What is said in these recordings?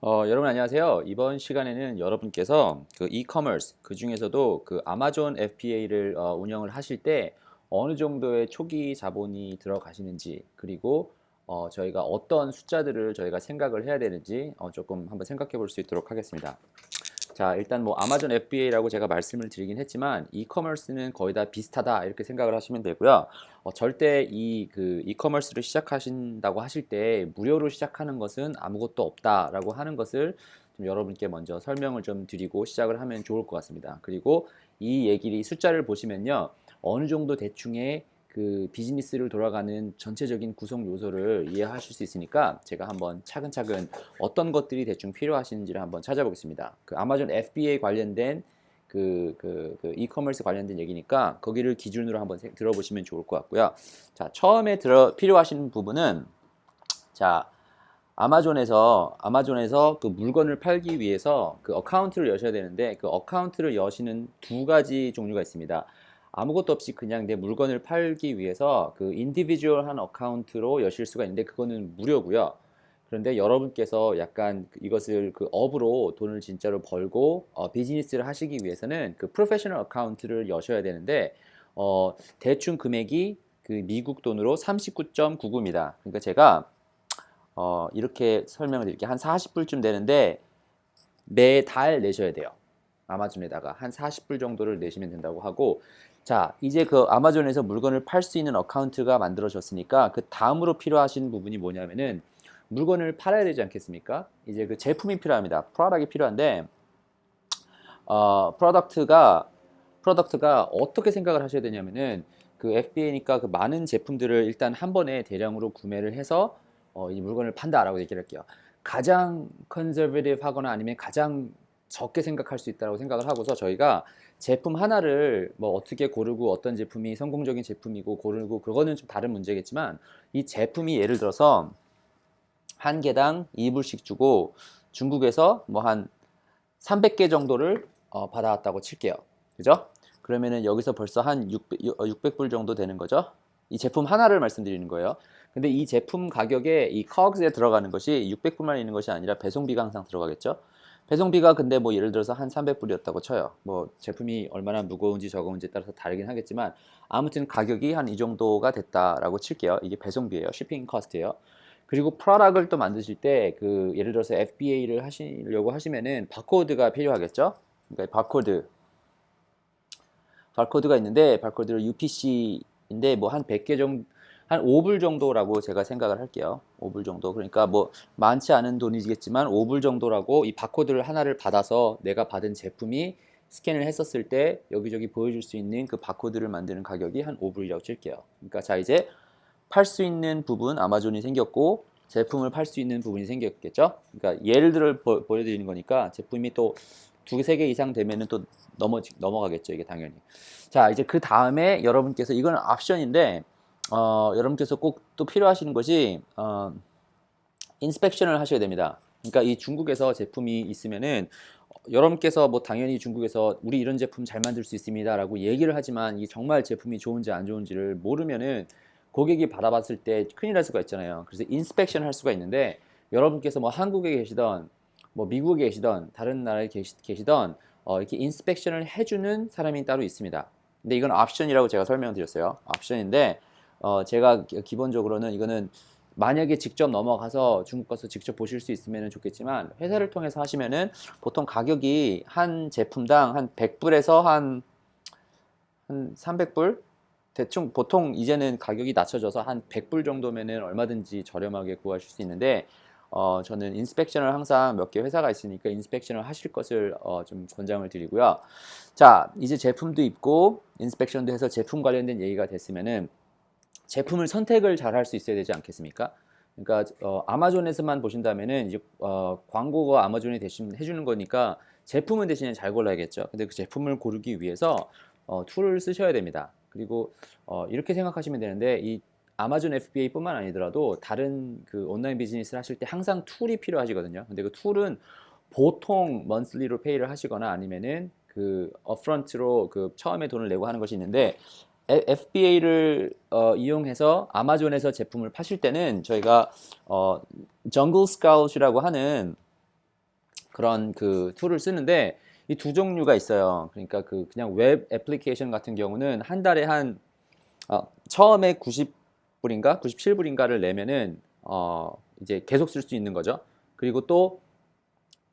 여러분 안녕하세요. 이번 시간에는 여러분께서 그 이커머스, 그 중에서도 그 아마존 FBA를 운영을 하실 때 어느 정도의 초기 자본이 들어가시는지, 그리고 저희가 어떤 숫자들을 저희가 생각을 해야 되는지 조금 한번 생각해 볼 수 있도록 하겠습니다. 자, 일단 뭐 아마존 FBA라고 제가 말씀을 드리긴 했지만 이커머스는 거의 다 비슷하다 이렇게 생각을 하시면 되고요. 절대 이커머스를 시작하신다고 하실 때 무료로 시작하는 것은 아무것도 없다라고 하는 것을 좀 여러분께 먼저 설명을 좀 드리고 시작을 하면 좋을 것 같습니다. 그리고 이 숫자를 보시면요. 어느 정도 대충의 그 비즈니스를 돌아가는 전체적인 구성 요소를 이해하실 수 있으니까 제가 한번 차근차근 어떤 것들이 대충 필요하신지를 한번 찾아보겠습니다. 그 아마존 FBA 관련된 그 이커머스 관련된 얘기니까 거기를 기준으로 한번 들어보시면 좋을 것 같고요. 자, 처음에 필요하신 부분은 자, 아마존에서 그 물건을 팔기 위해서 그 어카운트를 여셔야 되는데 그 어카운트를 여시는 두 가지 종류가 있습니다. 아무것도 없이 그냥 내 물건을 팔기 위해서 그 인디비주얼한 어카운트로 여실 수가 있는데 그거는 무료고요. 그런데 여러분께서 약간 이것을 그 업으로 돈을 진짜로 벌고 비즈니스를 하시기 위해서는 그 프로페셔널 어카운트를 여셔야 되는데 대충 금액이 그 미국 돈으로 39.99입니다. 그러니까 제가 이렇게 설명을 드릴게요. 한 40불쯤 되는데 매달 내셔야 돼요. 아마존에다가 한 40불 정도를 내시면 된다고 하고, 자, 이제 그 아마존에서 물건을 팔 수 있는 어카운트가 만들어졌으니까 그 다음으로 필요하신 부분이 뭐냐면은 물건을 팔아야 되지 않겠습니까? 이제 그 제품이 필요합니다. 프로덕트이 필요한데 프로덕트가 어떻게 생각을 하셔야 되냐면은 그 FBA니까 그 많은 제품들을 일단 한 번에 대량으로 구매를 해서 이 물건을 판다라고 얘기를 할게요. 가장 컨저베티브 하거나 아니면 가장 적게 생각할 수 있다고 생각을 하고서 저희가 제품 하나를 뭐 어떻게 고르고 어떤 제품이 성공적인 제품이고 고르고 그거는 좀 다른 문제겠지만 이 제품이 예를 들어서 한 개당 2불씩 주고 중국에서 뭐 한 300개 정도를 받아왔다고 칠게요. 그죠? 그러면은 여기서 벌써 한 600불 정도 되는 거죠. 이 제품 하나를 말씀드리는 거예요. 근데 이 제품 가격에 이 COGS에 들어가는 것이 600불만 있는 것이 아니라 배송비가 항상 들어가겠죠. 배송비가 근데 뭐 예를 들어서 한 300불이었다고 쳐요. 뭐 제품이 얼마나 무거운지 적은지에 따라서 다르긴 하겠지만 아무튼 가격이 한 이 정도가 됐다라고 칠게요. 이게 배송비예요. 쉬핑 커스트예요. 그리고 프로덕트를 또 만드실 때 그 예를 들어서 FBA를 하시려고 하시면은 바코드가 필요하겠죠. 그러니까 바코드가 있는데 바코드를 UPC인데 뭐 한 100개 정도 한 5불 정도라고 제가 생각을 할게요. 5불 정도. 그러니까 뭐 많지 않은 돈이겠지만 5불 정도라고 이 바코드를 하나를 받아서 내가 받은 제품이 스캔을 했었을 때 여기저기 보여줄 수 있는 그 바코드를 만드는 가격이 한 5불이라고 칠게요. 그러니까 자 이제 팔 수 있는 부분 아마존이 생겼고 제품을 팔 수 있는 부분이 생겼겠죠. 그러니까 예를 들어 보여드리는 거니까 제품이 또 두 개, 세 개 이상 되면은 또 넘어가겠죠. 이게 당연히. 자, 이제 그 다음에 여러분께서 이거는 옵션인데 여러분께서 꼭 또 필요하시는 것이 인스펙션을 하셔야 됩니다. 그러니까 이 중국에서 제품이 있으면은 여러분께서 뭐 당연히 중국에서 우리 이런 제품 잘 만들 수 있습니다라고 얘기를 하지만 이 정말 제품이 좋은지 안 좋은지를 모르면은 고객이 받아봤을 때 큰일 날 수가 있잖아요. 그래서 인스펙션 할 수가 있는데 여러분께서 뭐 한국에 계시던 뭐 미국에 계시던 다른 나라에 계시던 이렇게 인스펙션을 해주는 사람이 따로 있습니다. 근데 이건 옵션이라고 제가 설명드렸어요. 옵션인데 제가 기본적으로는 이거는 만약에 직접 넘어가서 중국 가서 직접 보실 수 있으면 좋겠지만 회사를 통해서 하시면은 보통 가격이 한 제품당 한 100불에서 한 300불? 대충 보통 이제는 가격이 낮춰져서 한 100불 정도면은 얼마든지 저렴하게 구하실 수 있는데 저는 인스펙션을 항상 몇 개 회사가 있으니까 인스펙션을 하실 것을 좀 권장을 드리고요. 자, 이제 제품도 있고 인스펙션도 해서 제품 관련된 얘기가 됐으면은 제품을 선택을 잘 할 수 있어야 되지 않겠습니까? 그러니까 아마존에서만 보신다면은 이제 광고가 아마존이 대신 해주는 거니까 제품은 대신에 잘 골라야겠죠. 근데 그 제품을 고르기 위해서 툴을 쓰셔야 됩니다. 그리고 이렇게 생각하시면 되는데 이 아마존 FBA뿐만 아니더라도 다른 그 온라인 비즈니스를 하실 때 항상 툴이 필요하시거든요. 근데 그 툴은 보통 먼슬리로 페이를 하시거나 아니면은 그 업프런트로 그 처음에 돈을 내고 하는 것이 있는데 FBA를 이용해서 아마존에서 제품을 파실 때는 저희가 정글 스카웃이라고 하는 그런 그 툴을 쓰는데 이 두 종류가 있어요. 그러니까 그 그냥 웹 애플리케이션 같은 경우는 한 달에 한 처음에 90불인가 97불인가를 내면은 이제 계속 쓸 수 있는 거죠. 그리고 또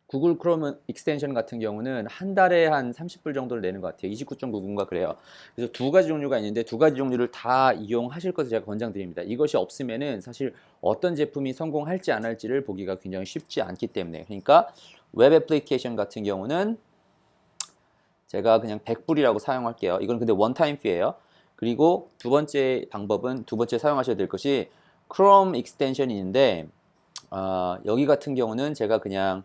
구글 크롬 익스텐션 같은 경우는 한 달에 한 30불 정도를 내는 것 같아요. 29.99인가 그래요. 그래서 두 가지 종류가 있는데 두 가지 종류를 다 이용하실 것을 제가 권장드립니다. 이것이 없으면은 사실 어떤 제품이 성공할지 안 할지를 보기가 굉장히 쉽지 않기 때문에. 그러니까 웹 애플리케이션 같은 경우는 제가 그냥 100불이라고 사용할게요. 이건 근데 원타임 피예요. 그리고 두 번째 방법은 두 번째 사용하셔야 될 것이 크롬 익스텐션이 있는데 여기 같은 경우는 제가 그냥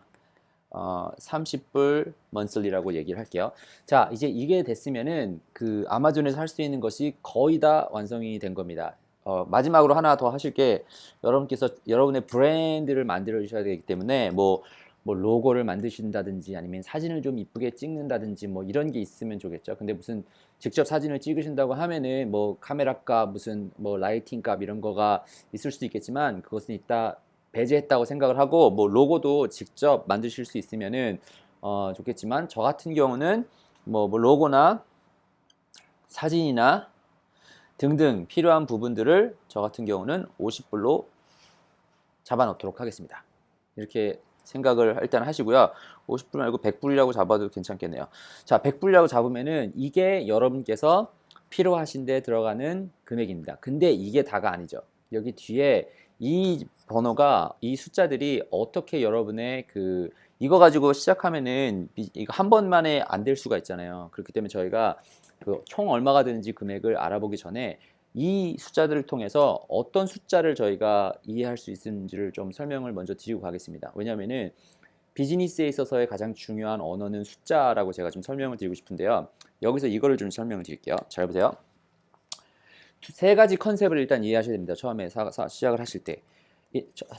30불 먼슬리라고 얘기를 할게요. 자, 이제 이게 됐으면은 그 아마존에서 할 수 있는 것이 거의 다 완성이 된 겁니다. 마지막으로 하나 더 하실 게 여러분께서 여러분의 브랜드를 만들어 주셔야 되기 때문에 뭐 로고를 만드신다든지 아니면 사진을 좀 이쁘게 찍는다든지 뭐 이런 게 있으면 좋겠죠. 근데 무슨 직접 사진을 찍으신다고 하면은 뭐 카메라 값 무슨 뭐 라이팅 값 이런 거가 있을 수도 있겠지만 그것은 이따 배제했다고 생각을 하고 뭐 로고도 직접 만드실 수 있으면은 좋겠지만 저 같은 경우는 뭐 로고나 사진이나 등등 필요한 부분들을 저 같은 경우는 50불로 잡아 놓도록 하겠습니다. 이렇게 생각을 일단 하시고요. 50불 말고 100불이라고 잡아도 괜찮겠네요. 자, 100불이라고 잡으면은 이게 여러분께서 필요하신데 들어가는 금액입니다. 근데 이게 다가 아니죠. 여기 뒤에 이 번호가 이 숫자들이 어떻게 여러분의 그 이거 가지고 시작하면은 이거 한 번만에 안 될 수가 있잖아요. 그렇기 때문에 저희가 그 총 얼마가 되는지 금액을 알아보기 전에 이 숫자들을 통해서 어떤 숫자를 저희가 이해할 수 있는지를 좀 설명을 먼저 드리고 가겠습니다. 왜냐하면은 비즈니스에 있어서의 가장 중요한 언어는 숫자라고 제가 좀 설명을 드리고 싶은데요. 여기서 이거를 좀 설명을 드릴게요. 잘 보세요. 세 가지 컨셉을 일단 이해하셔야 됩니다. 처음에 시작을 하실 때.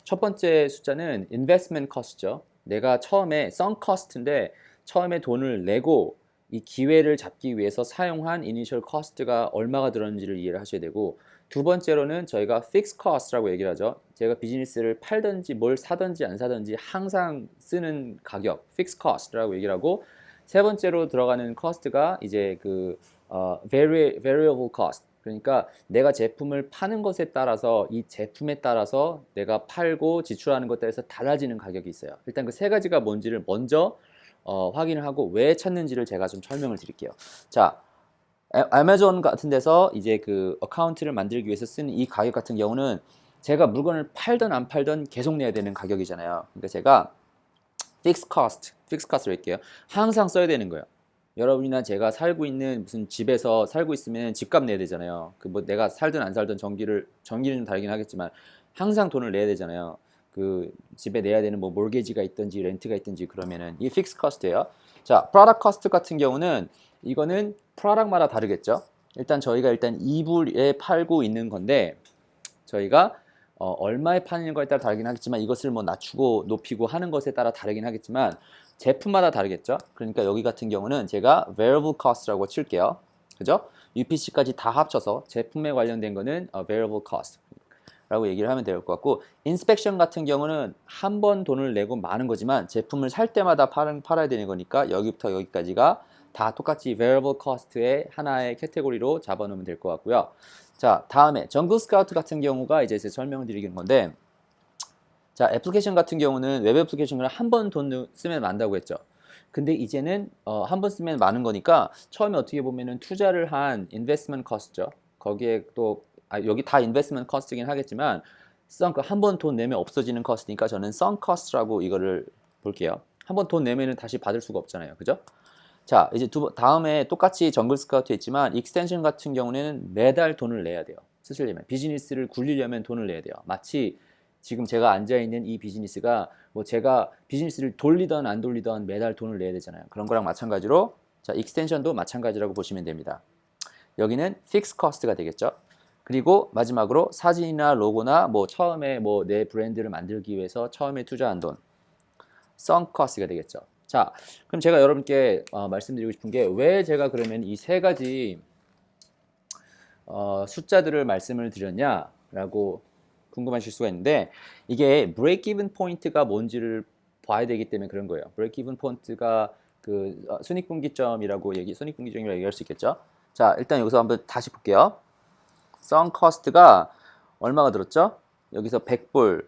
첫 번째 숫자는 investment cost죠. 내가 처음에 sunk cost인데 처음에 돈을 내고 이 기회를 잡기 위해서 사용한 initial cost가 얼마가 들었는지를 이해를 하셔야 되고 두 번째로는 저희가 fixed cost라고 얘기를 하죠. 제가 비즈니스를 팔든지 뭘 사든지 안 사든지 항상 쓰는 가격 fixed cost라고 얘기를 하고 세 번째로 들어가는 cost가 이제 그 variable cost 그러니까 내가 제품을 파는 것에 따라서 이 제품에 따라서 내가 팔고 지출하는 것에 따라서 달라지는 가격이 있어요. 일단 그 세 가지가 뭔지를 먼저 확인을 하고 왜 찾는지를 제가 좀 설명을 드릴게요. 자, 아마존 같은 데서 이제 그 어카운트를 만들기 위해서 쓰는 이 가격 같은 경우는 제가 물건을 팔든 안 팔든 계속 내야 되는 가격이잖아요. 그러니까 제가 fixed cost를 할게요. 항상 써야 되는 거예요. 여러분이나 제가 살고 있는 무슨 집에서 살고 있으면 집값 내야 되잖아요. 그 뭐 내가 살든 안 살든 전기는 좀 다르긴 하겠지만 항상 돈을 내야 되잖아요. 그 집에 내야 되는 뭐 몰게지가 있든지 렌트가 있든지 그러면은 이 픽스 커스트예요. 자, 프로덕트 커스트 같은 경우는 이거는 프로덕트마다 다르겠죠. 일단 저희가 일단 2불에 팔고 있는 건데 저희가 얼마에 파는 거에 따라 다르긴 하겠지만 이것을 뭐 낮추고 높이고 하는 것에 따라 다르긴 하겠지만 제품마다 다르겠죠. 그러니까 여기 같은 경우는 제가 variable cost라고 칠게요. 그죠? UPC까지 다 합쳐서 제품에 관련된 거는 variable cost 라고 얘기를 하면 될 것 같고 inspection 같은 경우는 한 번 돈을 내고 마는 거지만 제품을 살 때마다 팔아야 되는 거니까 여기부터 여기까지가 다 똑같이 variable cost의 하나의 캐테고리로 잡아놓으면 될 것 같고요. 자, 다음에 정글 스카우트 같은 경우가 이제 설명을 드리는 건데 자, 애플리케이션 같은 경우는 웹 애플리케이션을 한 번 돈 쓰면 만다고 했죠. 근데 이제는 한 번 쓰면 많은 거니까 처음에 어떻게 보면은 투자를 한 인베스트먼트 커스트죠. 거기에 또 여기 다 인베스트먼트 커스트긴 하겠지만 한 번 돈 내면 없어지는 커스트니까 저는 썬 커스트라고 이거를 볼게요. 한 번 돈 내면은 다시 받을 수가 없잖아요. 그죠? 자, 이제 다음에 똑같이 정글 스카우트 했지만 익스텐션 같은 경우는 매달 돈을 내야 돼요. 쓰시려면 비즈니스를 굴리려면 돈을 내야 돼요. 마치 지금 제가 앉아 있는 이 비즈니스가 뭐 제가 비즈니스를 돌리던 안 돌리던 매달 돈을 내야 되잖아요. 그런 거랑 마찬가지로 자, 익스텐션도 마찬가지라고 보시면 됩니다. 여기는 픽스 커스트가 되겠죠. 그리고 마지막으로 사진이나 로고나 뭐 처음에 뭐 내 브랜드를 만들기 위해서 처음에 투자한 돈 sunk cost가 되겠죠. 자, 그럼 제가 여러분께 말씀드리고 싶은 게 왜 제가 그러면 이 세 가지 숫자들을 말씀을 드렸냐라고 궁금하실 수가 있는데 이게 break even point가 뭔지를 봐야 되기 때문에 그런 거예요. 브레이크 이븐 포인트가 그 순익분기점이라고 얘기할 수 있겠죠. 자, 일단 여기서 한번 다시 볼게요. 썬 커스트가 얼마가 들었죠? 여기서 100불,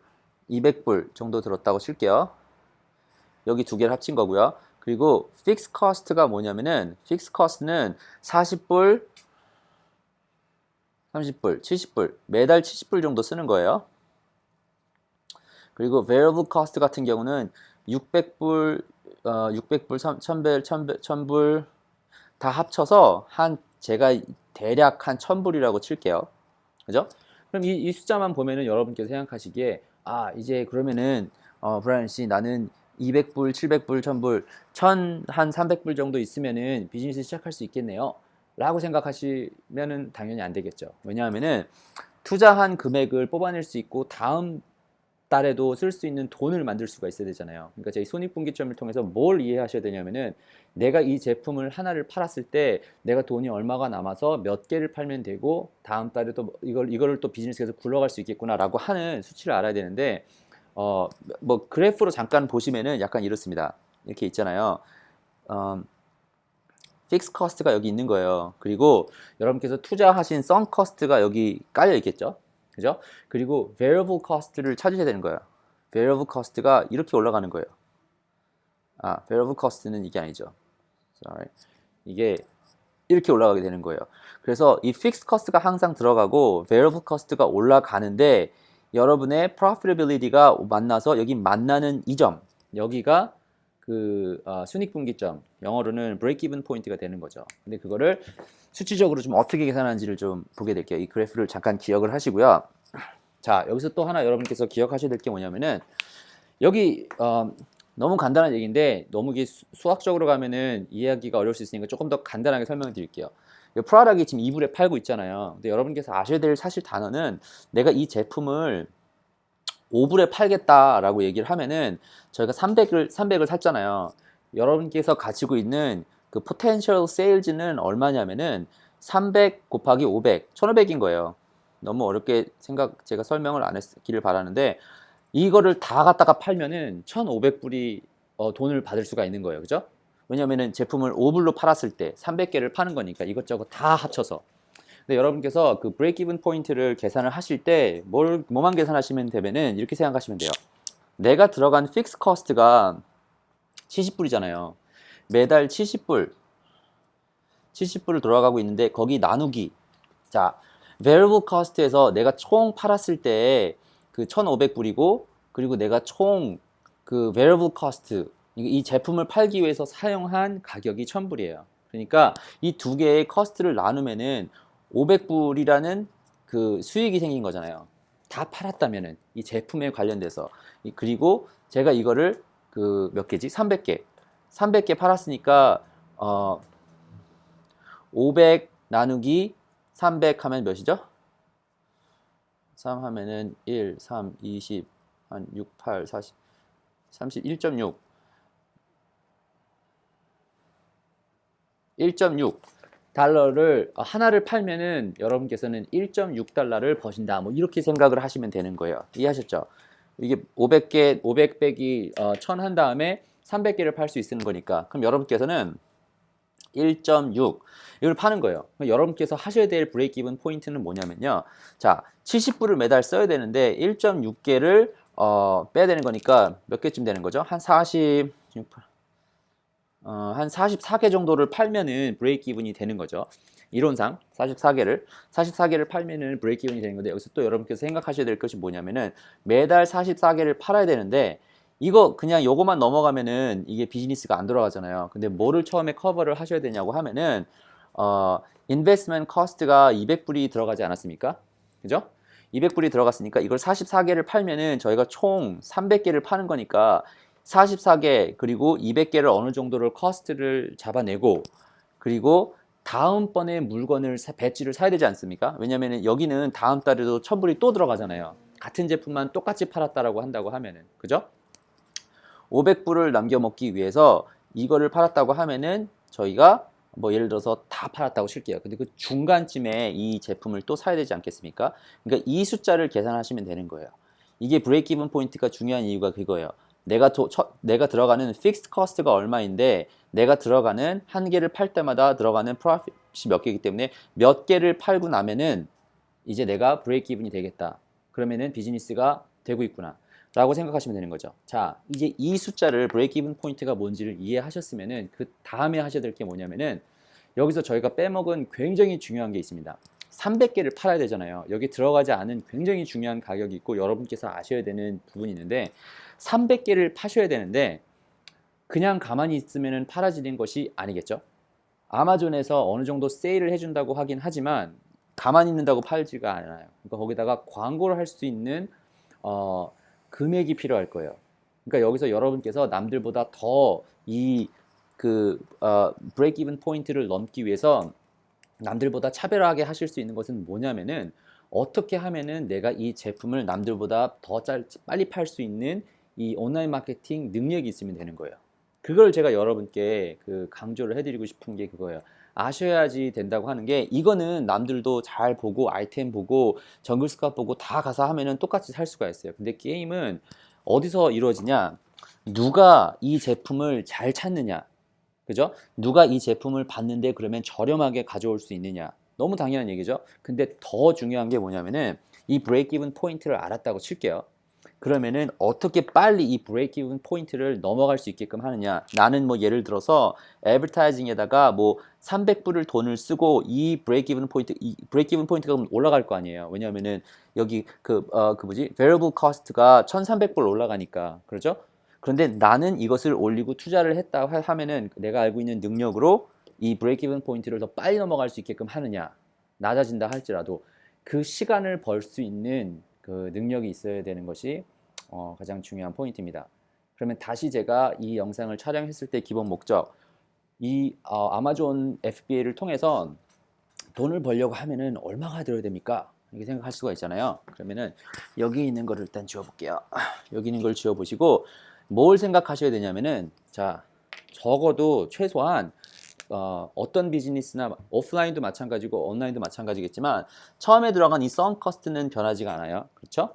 200불 정도 들었다고 칠게요. 여기 두 개를 합친 거고요. 그리고 픽스 커스트가 뭐냐면은 픽스 커스트는 40불, 30불, 70불, 매달 70불 정도 쓰는 거예요. 그리고 variable cost 같은 경우는 600불, 1000불 다 합쳐서 제가 대략 한 1000불이라고 칠게요. 그죠? 그럼 이 숫자만 보면은 여러분께서 생각하시기에 이제 그러면은 브라이언 씨 나는 200불, 700불, 1000불, 한 300불 정도 있으면은 비즈니스 시작할 수 있겠네요. 라고 생각하시면은 당연히 안 되겠죠. 왜냐하면은 투자한 금액을 뽑아낼 수 있고 다음 달에도 쓸 수 있는 돈을 만들 수가 있어야 되잖아요. 그러니까 저희 손익분기점을 통해서 뭘 이해하셔야 되냐면은 내가 이 제품을 하나를 팔았을 때 내가 돈이 얼마가 남아서 몇 개를 팔면 되고 다음 달에 또 이거를 또 비즈니스에서 굴러갈 수 있겠구나라고 하는 수치를 알아야 되는데 뭐 그래프로 잠깐 보시면은 약간 이렇습니다. 이렇게 있잖아요. 픽스 커스트가 여기 있는 거예요. 그리고 여러분께서 투자하신 썬 커스트가 여기 깔려 있겠죠. 그죠? 그리고 variable cost를 찾으셔야 되는 거예요. variable cost가 이렇게 올라가는 거예요. variable cost는 이게 아니죠. Sorry. 이게 이렇게 올라가게 되는 거예요. 그래서 이 fixed cost가 항상 들어가고 variable cost가 올라가는데 여러분의 profitability가 만나서 여기 만나는 이 점, 여기가 그 순익분기점, 영어로는 break-even 포인트가 되는 거죠. 근데 그거를 수치적으로 좀 어떻게 계산하는지를 좀 보게 될게요. 이 그래프를 잠깐 기억을 하시고요. 자, 여기서 또 하나 여러분께서 기억하셔야 될 게 뭐냐면은 여기 너무 간단한 얘기인데 너무 이게 수학적으로 가면은 이해하기가 어려울 수 있으니까 조금 더 간단하게 설명을 드릴게요. 이 프라닥이 지금 2불에 팔고 있잖아요. 근데 여러분께서 아셔야 될 사실 단어는 내가 이 제품을 5불에 팔겠다라고 얘기를 하면은 저희가 300을 샀잖아요. 여러분께서 가지고 있는 그 potential sales는 얼마냐면은 300 곱하기 500, 1500인 거예요. 너무 어렵게 제가 설명을 안 했기를 바라는데 이거를 다 갖다가 팔면은 1500불이 돈을 받을 수가 있는 거예요. 그죠? 왜냐면은 제품을 5불로 팔았을 때 300개를 파는 거니까 이것저것 다 합쳐서. 근데 여러분께서 그 브레이크 이븐 포인트를 계산을 하실 때 뭐만 계산하시면 되면은 이렇게 생각하시면 돼요. 내가 들어간 픽스 커스트가 70불이잖아요. 매달 70불을 들어가고 있는데 거기 나누기. 자, variable cost에서 내가 총 팔았을 때 그 1,500불이고 그리고 내가 총 그 variable cost 이 제품을 팔기 위해서 사용한 가격이 1,000불이에요. 그러니까 이 두 개의 커스트를 나누면은 500불이라는 그 수익이 생긴 거잖아요. 다 팔았다면은 이 제품에 관련돼서 그리고 제가 이거를 그 몇 개지? 300개 팔았으니까 500 나누기 300 하면 몇이죠? 3 하면은 1, 3, 20, 한 6, 8, 40, 30, 1.6 달러를 하나를 팔면은 여러분께서는 1.6달러를 버신다. 뭐 이렇게 생각을 하시면 되는 거예요. 이해하셨죠? 이게 500개, 500 빼기 1000 한 다음에 300개를 팔 수 있는 거니까. 그럼 여러분께서는 1.6 이걸 파는 거예요. 여러분께서 하셔야 될 브레이크 이븐 포인트는 뭐냐면요. 자, 70불을 매달 써야 되는데 1.6개를 빼야 되는 거니까 몇 개쯤 되는 거죠? 한 44개 정도를 팔면은 브레이크 이븐이 되는 거죠. 이론상 44개를 팔면은 브레이크 이븐이 되는 건데 여기서 또 여러분께서 생각하셔야 될 것이 뭐냐면은 매달 44개를 팔아야 되는데 이거 그냥 요거만 넘어가면은 이게 비즈니스가 안 돌아가잖아요. 근데 뭐를 처음에 커버를 하셔야 되냐고 하면은 인베스트먼트 커스트가 200불이 들어가지 않았습니까? 그죠? 200불이 들어갔으니까 이걸 44개를 팔면은 저희가 총 300개를 파는 거니까 44개 그리고 200개를 어느 정도를 커스트를 잡아내고 그리고 다음번에 물건을 배지를 사야 되지 않습니까? 왜냐면은 여기는 다음 달에도 1000불이 또 들어가잖아요. 같은 제품만 똑같이 팔았다라고 한다고 하면은 그죠? 500불을 남겨먹기 위해서 이거를 팔았다고 하면은 저희가 뭐 예를 들어서 다 팔았다고 칠게요. 근데 그 중간쯤에 이 제품을 또 사야 되지 않겠습니까? 그러니까 이 숫자를 계산하시면 되는 거예요. 이게 브레이크 이븐 포인트가 중요한 이유가 그거예요. 내가 들어가는 픽스드 커스트가 얼마인데 내가 들어가는 한 개를 팔 때마다 들어가는 프로핏이 몇 개이기 때문에 몇 개를 팔고 나면은 이제 내가 브레이크 이븐이 되겠다. 그러면은 비즈니스가 되고 있구나 라고 생각하시면 되는 거죠. 자, 이제 이 숫자를 브레이크 이븐 포인트가 뭔지를 이해하셨으면은 그 다음에 하셔야 될 게 뭐냐면은 여기서 저희가 빼먹은 굉장히 중요한 게 있습니다. 300개를 팔아야 되잖아요. 여기 들어가지 않은 굉장히 중요한 가격이 있고 여러분께서 아셔야 되는 부분이 있는데 300개를 파셔야 되는데 그냥 가만히 있으면 팔아지는 것이 아니겠죠. 아마존에서 어느 정도 세일을 해준다고 하긴 하지만 가만히 있는다고 팔지가 않아요. 그러니까 거기다가 광고를 할 수 있는 금액이 필요할 거예요. 그러니까 여기서 여러분께서 남들보다 더 이 브레이크 이븐 포인트를 넘기 위해서 남들보다 차별화하게 하실 수 있는 것은 뭐냐면은 어떻게 하면은 내가 이 제품을 남들보다 더 빨리 팔 수 있는 이 온라인 마케팅 능력이 있으면 되는 거예요. 그걸 제가 여러분께 강조를 해드리고 싶은 게 그거예요. 아셔야지 된다고 하는 게 이거는 남들도 잘 보고 아이템 보고 정글 스캇 보고 다 가서 하면은 똑같이 살 수가 있어요. 근데 게임은 어디서 이루어지냐? 누가 이 제품을 잘 찾느냐? 그죠? 누가 이 제품을 봤는데 그러면 저렴하게 가져올 수 있느냐? 너무 당연한 얘기죠. 근데 더 중요한 게 뭐냐면은 이 브레이크 이븐 포인트를 알았다고 칠게요. 그러면은 어떻게 빨리 이 브레이크 이븐 포인트를 넘어갈 수 있게끔 하느냐. 나는 뭐 예를 들어서 애버타이징에다가 뭐 300불을 돈을 쓰고 이 브레이크 이븐 포인트가 올라갈 거 아니에요. 왜냐면은 여기 variable cost가 1,300불 올라가니까. 그렇죠? 그런데 나는 이것을 올리고 투자를 했다 하면은 내가 알고 있는 능력으로 이 브레이크 이븐 포인트를 더 빨리 넘어갈 수 있게끔 하느냐. 낮아진다 할지라도 그 시간을 벌 수 있는 그 능력이 있어야 되는 것이 가장 중요한 포인트입니다. 그러면 다시 제가 이 영상을 촬영했을 때 기본 목적, 이 아마존 FBA를 통해서 돈을 벌려고 하면은 얼마가 들어야 됩니까? 이렇게 생각할 수가 있잖아요. 그러면은 여기 있는 거를 일단 지워볼게요. 여기 있는 걸 지워보시고 뭘 생각하셔야 되냐면은 자, 적어도 최소한 어떤 비즈니스나 오프라인도 마찬가지고 온라인도 마찬가지겠지만 처음에 들어간 이 선커스트는 변하지가 않아요. 그렇죠?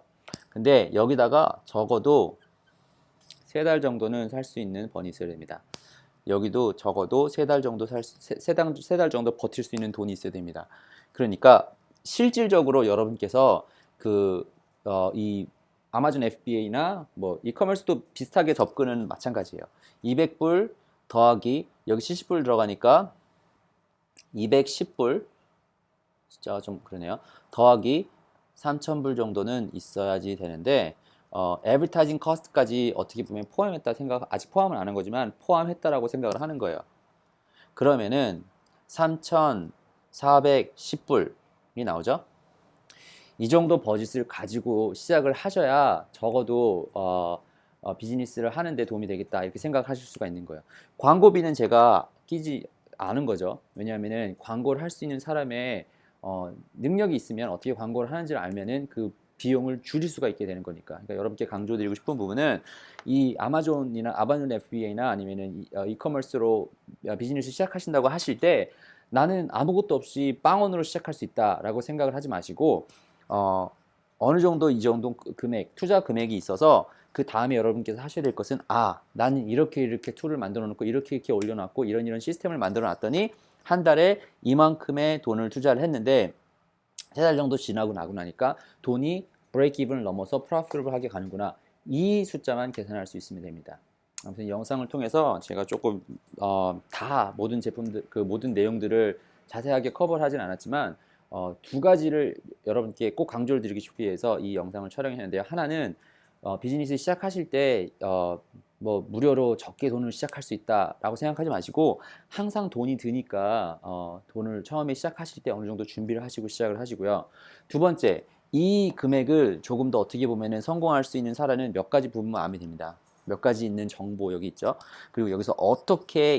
근데 여기다가 적어도 3달 정도는 살 수 있는 번이 있어야 됩니다. 여기도 적어도 3달 정도 세 달 정도 버틸 수 있는 돈이 있어야 됩니다. 그러니까 실질적으로 여러분께서 이 아마존 FBA나 뭐 이커머스도 비슷하게 접근은 마찬가지예요. 200불 더하기 여기 70불 들어가니까 210불 진짜 좀 그러네요. 더하기 3,000불 정도는 있어야지 되는데 애버타이징 커스트까지 어떻게 보면 포함했다 아직 포함을 안 한 거지만 포함했다라고 생각을 하는 거예요. 그러면은 3,410불이 나오죠. 이 정도 버짓을 가지고 시작을 하셔야 적어도 비즈니스를 하는데 도움이 되겠다 이렇게 생각하실 수가 있는 거예요. 광고비는 제가 끼지 않은 거죠. 왜냐하면은 광고를 할 수 있는 사람의 능력이 있으면 어떻게 광고를 하는지를 알면은 그 비용을 줄일 수가 있게 되는 거니까. 그러니까 여러분께 강조드리고 싶은 부분은 이 아마존 FBA나 아니면은 이커머스로 비즈니스 시작하신다고 하실 때 나는 아무것도 없이 빵원으로 시작할 수 있다라고 생각을 하지 마시고 어느 정도 이 정도 투자 금액이 있어서 그 다음에 여러분께서 하셔야 될 것은 나는 이렇게 툴을 만들어 놓고 이렇게 올려놨고 이런 시스템을 만들어 놨더니 한 달에 이만큼의 돈을 투자를 했는데 3달 정도 지나고 나니까 돈이 브레이크 이븐을 넘어서 프로피터블하게 가는구나. 이 숫자만 계산할 수 있으면 됩니다. 아무튼 영상을 통해서 제가 조금 다 모든 제품들 모든 내용들을 자세하게 커버를 하진 않았지만 2가지를 여러분께 꼭 강조를 드리기 위해서 이 영상을 촬영했는데요. 하나는 비즈니스 시작하실 때 뭐 무료로 적게 돈을 시작할 수 있다라고 생각하지 마시고 항상 돈이 드니까 돈을 처음에 시작하실 때 어느 정도 준비를 하시고 시작을 하시고요. 2번째, 이 금액을 조금 더 어떻게 보면은 성공할 수 있는 사례는 몇 가지 부분만 알면 됩니다. 몇 가지 있는 정보 여기 있죠. 그리고 여기서 어떻게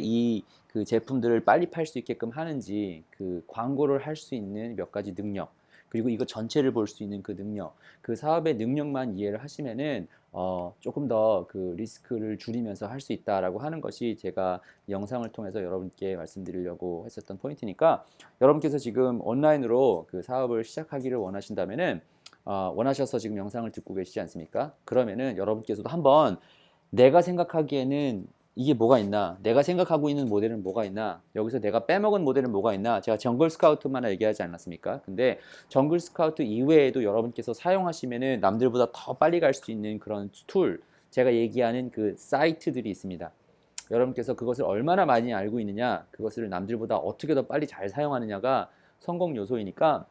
그 제품들을 빨리 팔 수 있게끔 하는지 그 광고를 할 수 있는 몇 가지 능력, 그리고 이거 전체를 볼 수 있는 그 능력, 그 사업의 능력만 이해를 하시면은 조금 더 그 리스크를 줄이면서 할 수 있다라고 하는 것이 제가 영상을 통해서 여러분께 말씀드리려고 했었던 포인트니까 여러분께서 지금 온라인으로 그 사업을 시작하기를 원하신다면은 원하셔서 지금 영상을 듣고 계시지 않습니까? 그러면은 여러분께서도 한번 내가 생각하기에는 이게 뭐가 있나? 내가 생각하고 있는 모델은 뭐가 있나? 여기서 내가 빼먹은 모델은 뭐가 있나? 제가 정글 스카우트만 얘기하지 않았습니까? 근데 정글 스카우트 이외에도 여러분께서 사용하시면은 남들보다 더 빨리 갈 수 있는 그런 툴, 제가 얘기하는 그 사이트들이 있습니다. 여러분께서 그것을 얼마나 많이 알고 있느냐, 그것을 남들보다 어떻게 더 빨리 잘 사용하느냐가 성공 요소이니까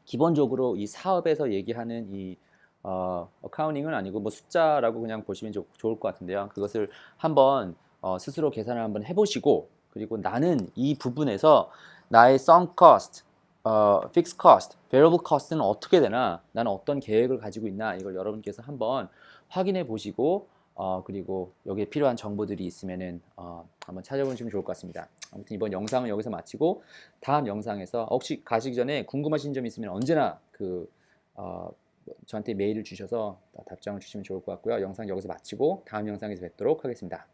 기본적으로 이 사업에서 얘기하는 이 어카운팅은 아니고 뭐 숫자라고 그냥 보시면 좋을 것 같은데요. 그것을 한번 스스로 계산을 한번 해보시고, 그리고 나는 이 부분에서 나의 sunk cost, fixed cost, variable cost는 어떻게 되나, 나는 어떤 계획을 가지고 있나, 이걸 여러분께서 한번 확인해 보시고 그리고 여기에 필요한 정보들이 있으면은 한번 찾아보시면 좋을 것 같습니다. 아무튼 이번 영상은 여기서 마치고 다음 영상에서 혹시 가시기 전에 궁금하신 점 있으면 언제나 저한테 메일을 주셔서 답장을 주시면 좋을 것 같고요. 영상 여기서 마치고 다음 영상에서 뵙도록 하겠습니다.